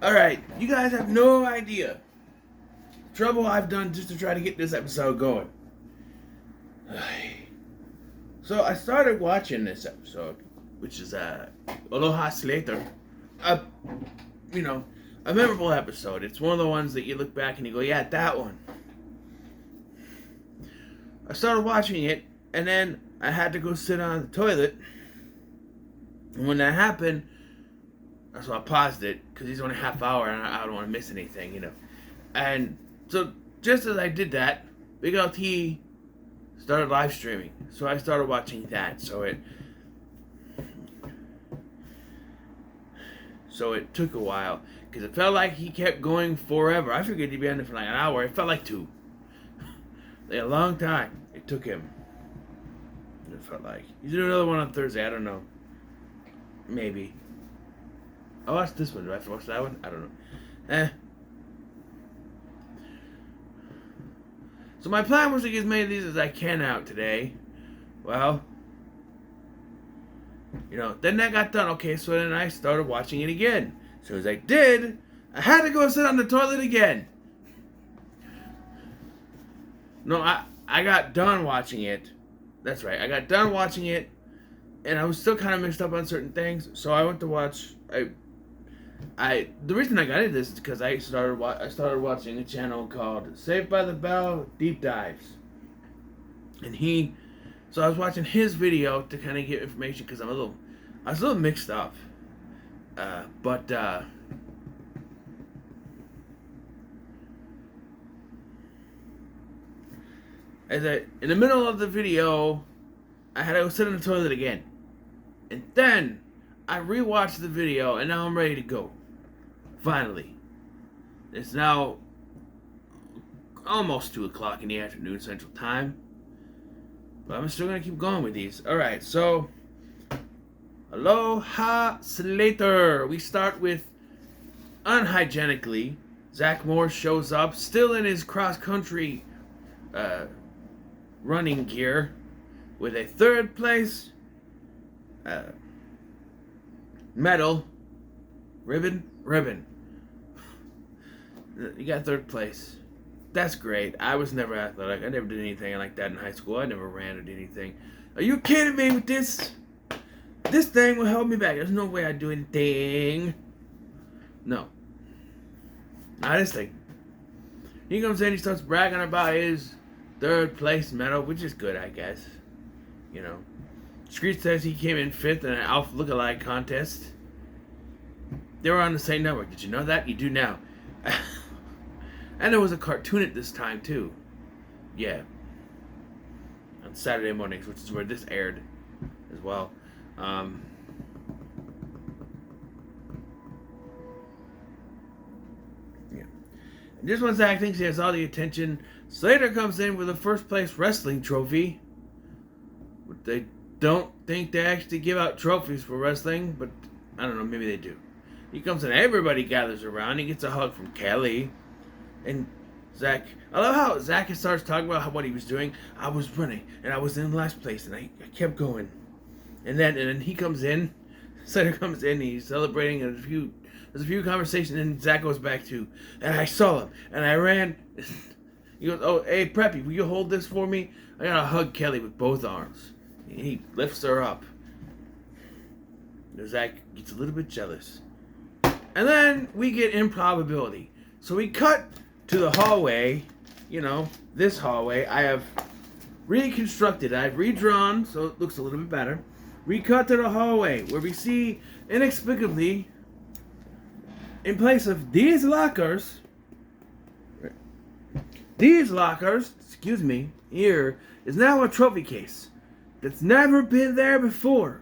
Alright, you guys have no idea trouble I've done just to try to get this episode going. So I started watching this episode, which is Aloha, Slater. A memorable episode. It's one of the ones that you look back and you go, yeah, that one. I started watching it, and then I had to go sit on the toilet. And when that happened, so I paused it, because it's only a half hour, and I don't want to miss anything, And so, just as I did that, Big LT started live streaming. So I started watching that. So it took a while, because it felt like he kept going forever. I figured he'd be on it for like an hour. It felt like 2. Like a long time it took him. It felt like. He's doing another one on Thursday. I don't know. Maybe. I watched this one. Do I have to watch that one? I don't know. So my plan was to get as many of these as I can out today. Well, then that got done. Okay, so then I started watching it again. So as I did, I had to go sit on the toilet again. No, I got done watching it. That's right. I got done watching it, and I was still kind of mixed up on certain things. So I went to watch. The reason I got into this is because I started watching a channel called Saved by the Bell Deep Dives, so I was watching his video to kind of get information because I was a little mixed up, but in the middle of the video, I had to go sit in the toilet again, and then I rewatched the video, and now I'm ready to go. Finally. It's now almost 2 o'clock in the afternoon Central Time. But I'm still going to keep going with these. Alright, so Aloha, Slater. We start with, unhygienically, Zach Morris shows up, still in his cross-country running gear, with a 3rd place medal. Ribbon. You got 3rd place. That's great. I was never athletic. I never did anything like that in high school. I never ran or did anything. Are you kidding me with this? This thing will hold me back. There's no way I'd do anything. No. Not this thing. He comes in, he starts bragging about his 3rd place medal, which is good, I guess. Screech says he came in 5th in an Alpha lookalike contest. They were on the same network. Did you know that? You do now. And there was a cartoon at this time, too. Yeah. On Saturday mornings, which is where this aired as well. Yeah. And just when Zach thinks he has all the attention, Slater comes in with a 1st place wrestling trophy. But they don't think they actually give out trophies for wrestling, but I don't know, maybe they do. He comes in, everybody gathers around, he gets a hug from Kelly. And Zach, I love how Zach starts talking about what he was doing. I was running, and I was in last place, and I kept going. And then he comes in, Slater comes in, he's celebrating, and there's a few conversations, and Zach goes back to, and I saw him, and I ran. He goes, oh, hey, Preppy, will you hold this for me? I gotta hug Kelly with both arms. And he lifts her up. And Zach gets a little bit jealous. And then we get improbability. So we cut to the hallway, this hallway. I have reconstructed, I've redrawn, so it looks a little bit better. We cut to the hallway, where we see, inexplicably, in place of these lockers, here is now a trophy case that's never been there before.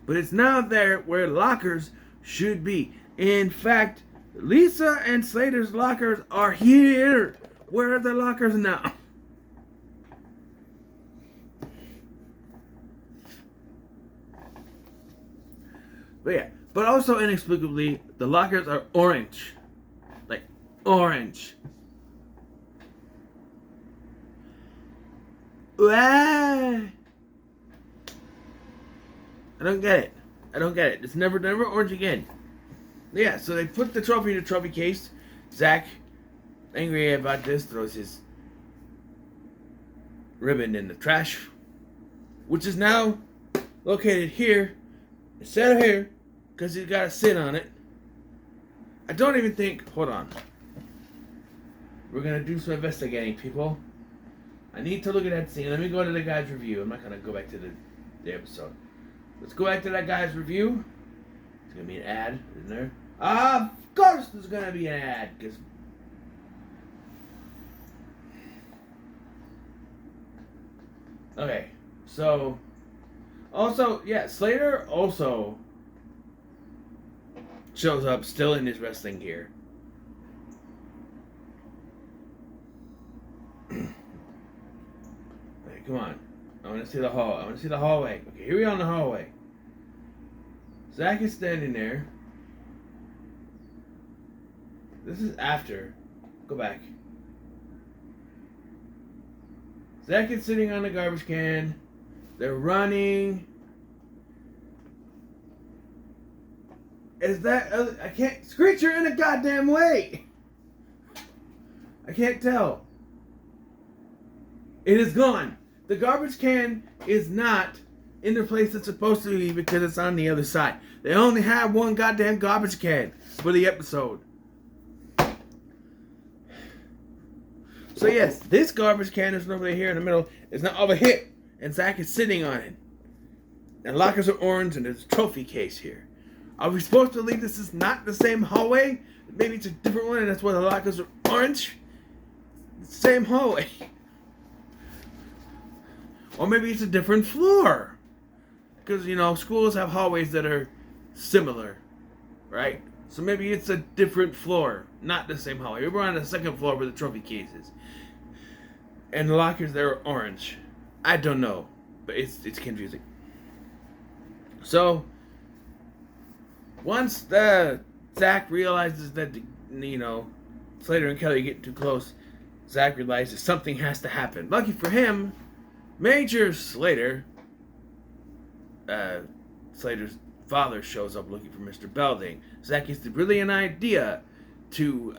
But it's now there where lockers should be. In fact, Lisa and Slater's lockers are here. Where are the lockers now? But also inexplicably, the lockers are orange. Like, orange. Why? I don't get it. It's never orange again. Yeah, so they put the trophy in the trophy case. Zach, angry about this, throws his ribbon in the trash, which is now located here instead of here because he's got to sit on it. I don't even think. Hold on. We're going to do some investigating, people. I need to look at that scene. Let me go to the guy's review. I'm not going to go back to the episode. Let's go back to that guy's review. There's going to be an ad, isn't there? Of course there's going to be an ad. Because okay, so also, yeah, Slater also shows up still in his wrestling gear. Okay, come on. I want to see the hall. I want to see the hallway. Okay, here we are in the hallway. Zach is standing there. This is after. Go back. Zach is sitting on the garbage can. They're running. Is that... I can't... Screech, you're in a goddamn way! I can't tell. It is gone. The garbage can is not in the place it's supposed to be because it's on the other side. They only have one goddamn garbage can for the episode. So yes, this garbage can is over here in the middle. It's not over here. And Zach is sitting on it. And lockers are orange and there's a trophy case here. Are we supposed to believe this is not the same hallway? Maybe it's a different one and that's why the lockers are orange? Same hallway. Or maybe it's a different floor. Because, you know, schools have hallways that are similar. Right? So maybe it's a different floor. Not the same hallway. We're on the second floor where the trophy case is. And the lockers there are orange. I don't know. But it's confusing. So, once Zach realizes that, you know, Slater and Kelly get too close, Zach realizes something has to happen. Lucky for him, Major Slater, Slater's father, shows up looking for Mr. Belding. Zach gets the brilliant idea to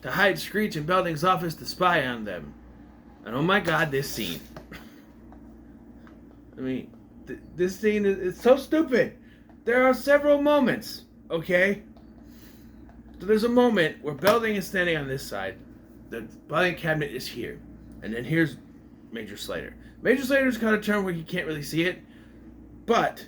hide Screech in Belding's office to spy on them. And oh my god, this scene. I mean, this scene is so stupid. There are several moments, okay? So there's a moment where Belding is standing on this side. The Belding cabinet is here. And then here's Major Slater. Major Slater's got a turn where you can't really see it. But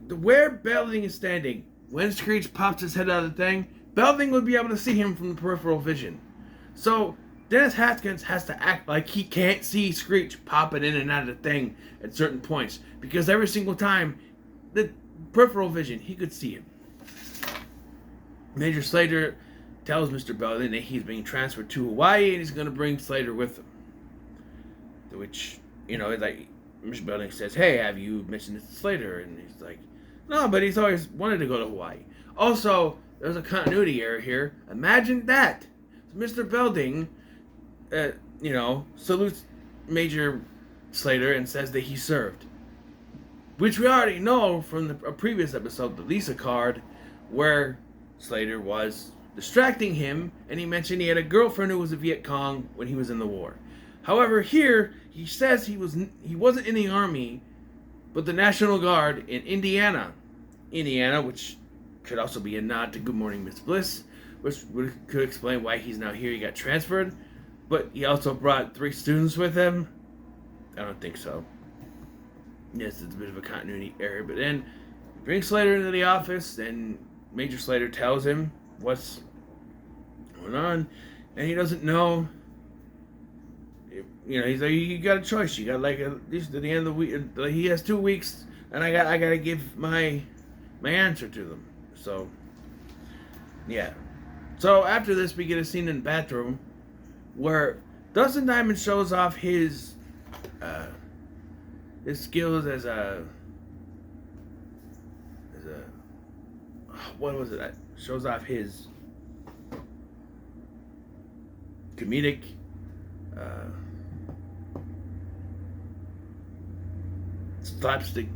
where Belding is standing, when Screech pops his head out of the thing, Belding would be able to see him from the peripheral vision. So Dennis Haskins has to act like he can't see Screech popping in and out of the thing at certain points. Because every single time, the peripheral vision, he could see him. Major Slater tells Mr. Belding that he's being transferred to Hawaii and he's going to bring Slater with him. To which, you know, like, Mr. Belding says, hey, have you mentioned this to Slater? And he's like, no, but he's always wanted to go to Hawaii. Also, there's a continuity error here. Imagine that. Mr. Belding, you know, salutes Major Slater and says that he served. Which we already know from a previous episode, the Lisa card, where Slater was distracting him, and he mentioned he had a girlfriend who was a Viet Cong when he was in the war. However, here he says he wasn't in the army, but the National Guard in Indiana, which could also be a nod to Good Morning Miss Bliss, which could explain why he's now here. He got transferred, but he also brought 3 students with him. I don't think so. Yes, it's a bit of a continuity error, but then brings Slater into the office, and Major Slater tells him what's going on, and he doesn't know. You know, he's like, you got a choice. You got like at least at the end of the week. He has 2 weeks, and I gotta give my answer to them. So, yeah. So after this, we get a scene in the bathroom where Dustin Diamond shows off his skills as a what was it? Shows off his comedic slapstick.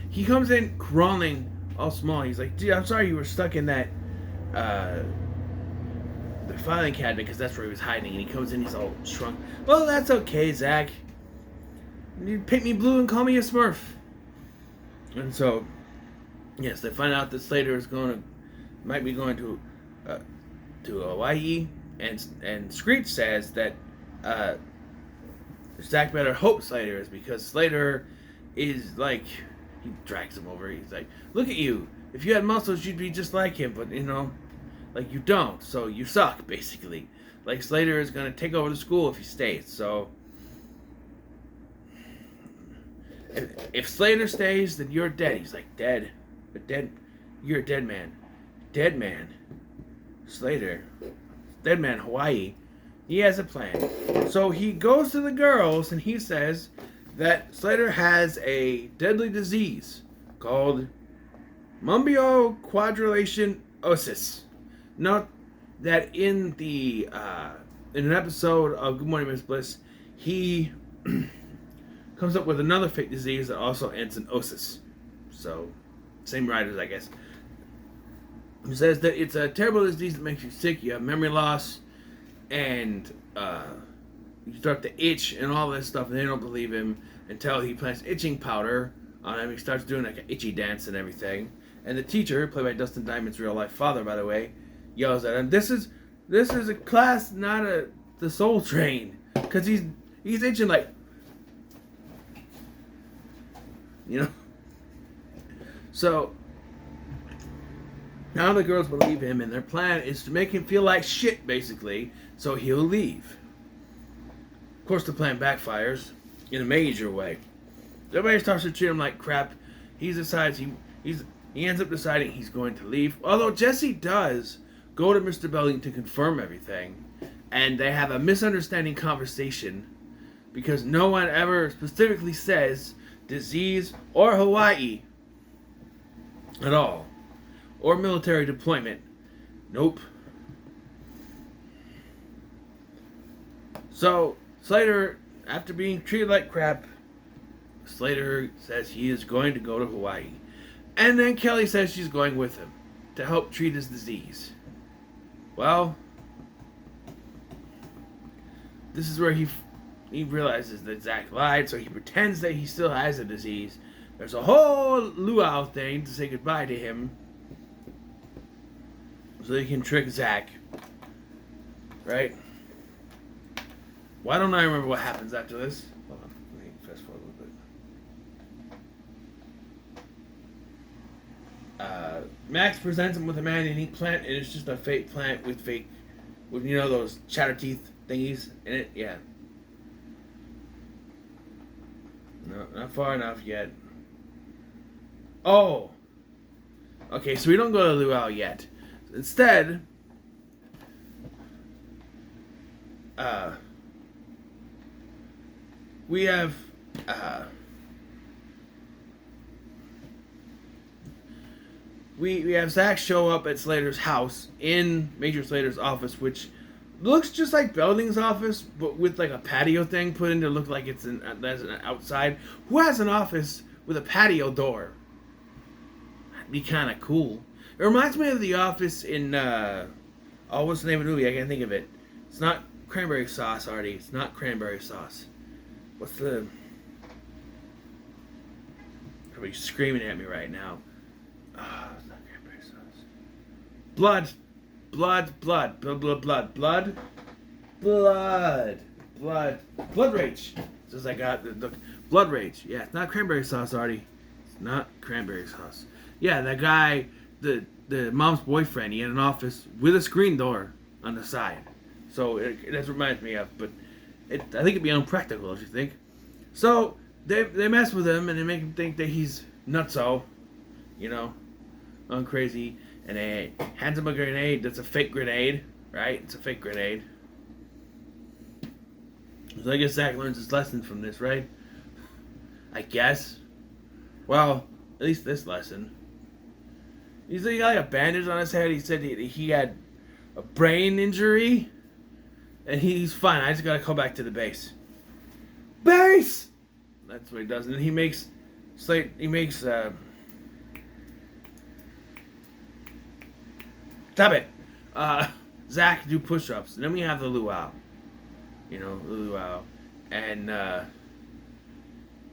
He comes in crawling all small. He's like, "Gee, I'm sorry you were stuck in that the filing cabinet because that's where he was hiding." And he comes in, he's all shrunk. "Well, that's okay, Zach. You paint me blue and call me a Smurf." And so, yes, they find out that Slater might be going to Hawaii, and Screech says that Zach better hope Slater is, because Slater is like, he drags him over. He's like, "Look at you. If you had muscles, you'd be just like him, but like you don't, so you suck, basically. Like Slater is gonna take over the school if he stays. So if Slater stays, then you're dead." He's like, "Dead? But dead? You're a dead man. Dead man. Slater. Dead man, Hawaii." He has a plan. So he goes to the girls and he says that Slater has a deadly disease called Mumbio Quadrilation Osis. Note that in an episode of Good Morning Miss Bliss, he comes up with another fake disease that also ends in osis. So, same writers, I guess. He says that it's a terrible disease that makes you sick. You have memory loss, and you start to itch and all this stuff, and they don't believe him until he plants itching powder on him. He starts doing like an itchy dance and everything. And the teacher, played by Dustin Diamond's real life father, by the way, yells at him, This is a class, not the Soul Train," because he's itching like, So now the girls believe him, and their plan is to make him feel like shit, basically, so he'll leave. Of course, the plan backfires in a major way. Everybody starts to treat him like crap. He ends up deciding he's going to leave. Although Jesse does go to Mr. Belding to confirm everything, and they have a misunderstanding conversation because no one ever specifically says disease or Hawaii at all, or military deployment. Nope. So Slater, after being treated like crap, Slater says he is going to go to Hawaii. And then Kelly says she's going with him to help treat his disease. Well, this is where he realizes that Zach lied, so he pretends that he still has the disease. There's a whole luau thing to say goodbye to him, so they can trick Zach. Right? Why don't I remember what happens after this? Hold on, let me fast forward a little bit. Max presents him with a man-eating plant, and it's just a fake plant with those chatter teeth thingies in it. Yeah. No, not far enough yet. Oh! Okay, so we don't go to the luau yet. Instead, we have, we have Zach show up at Slater's house in Major Slater's office, which looks just like Belding's office, but with like a patio thing put in to look like it's an outside. Who has an office with a patio door? That'd be kind of cool. It reminds me of the office in, what's the name of the movie? I can't think of it. It's not cranberry sauce, Artie. It's not cranberry sauce. What's the... Everybody's screaming at me right now. It's not cranberry sauce. Blood rage. Just like the blood rage. Yeah, it's not cranberry sauce, Artie. It's not cranberry sauce. Yeah, that guy, the mom's boyfriend, he had an office with a screen door on the side. So that's what reminds me of, but I think it'd be unpractical, don't you think? So they mess with him and they make him think that he's nutso, crazy, and they hands him a grenade that's a fake grenade, right? It's a fake grenade. So I guess Zach learns his lesson from this, right? I guess. Well, at least this lesson. He got like a bandage on his head. He said he had a brain injury, and he's fine. I just gotta go back to the base. Base! That's what he does. And then he makes Stop it. Zach do push-ups. And then we have the luau. The luau. And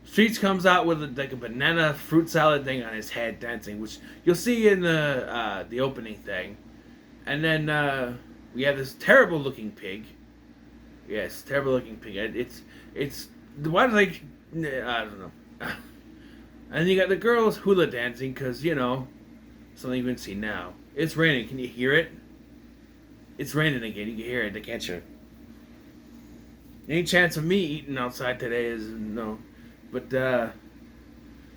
Streets comes out with like a banana fruit salad thing on his head dancing, which you'll see in the opening thing. And then we have this terrible looking pig. Yes, terrible looking pig. It's why do they? I don't know. And you got the girls hula dancing because something you can see now. It's raining. Can you hear it? It's raining again. You can hear it, can't you? Any chance of me eating outside today is no. But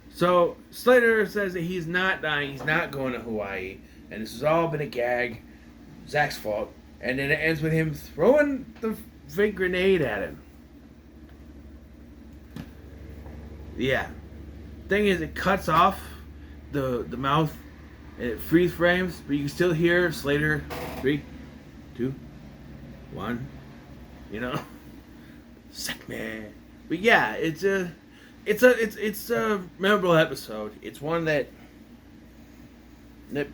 so Slater says that he's not dying. He's not going to Hawaii, and this has all been a gag. Zach's fault. And then it ends with him throwing the fake grenade at him. Yeah. Thing is, it cuts off the mouth and it freeze frames, but you can still hear Slater. 3, 2, 1. Suck man. But yeah, it's a memorable episode. It's one that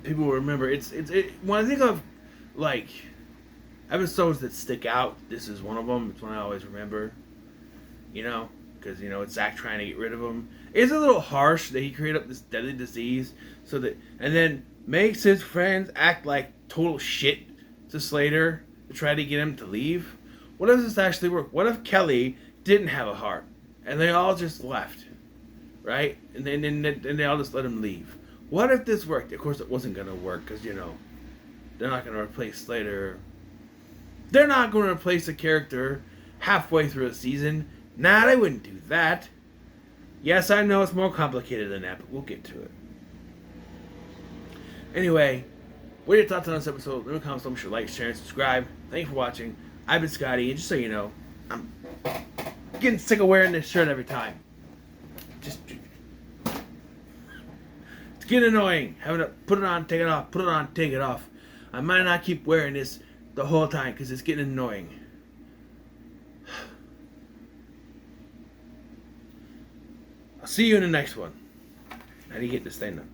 people will remember. When I think of like episodes that stick out, this is one of them. It's one I always remember. Because it's Zach trying to get rid of him. It's a little harsh that he created up this deadly disease and then makes his friends act like total shit to Slater to try to get him to leave. What does this actually work? What if Kelly didn't have a heart and they all just left, right? And then they all just let him leave. What if this worked? Of course, it wasn't gonna work because they're not gonna replace Slater. They're not gonna replace a character halfway through a season. Nah, they wouldn't do that. Yes, I know it's more complicated than that, but we'll get to it. Anyway, what are your thoughts on this episode? Leave a comment, make sure to like, share, and subscribe. Thank you for watching. I've been Scotty, and just so you know, I'm getting sick of wearing this shirt every time. It's getting annoying. Having to put it on, take it off, put it on, take it off. I might not keep wearing this the whole time because it's getting annoying. I'll see you in the next one. How do you get this thing done?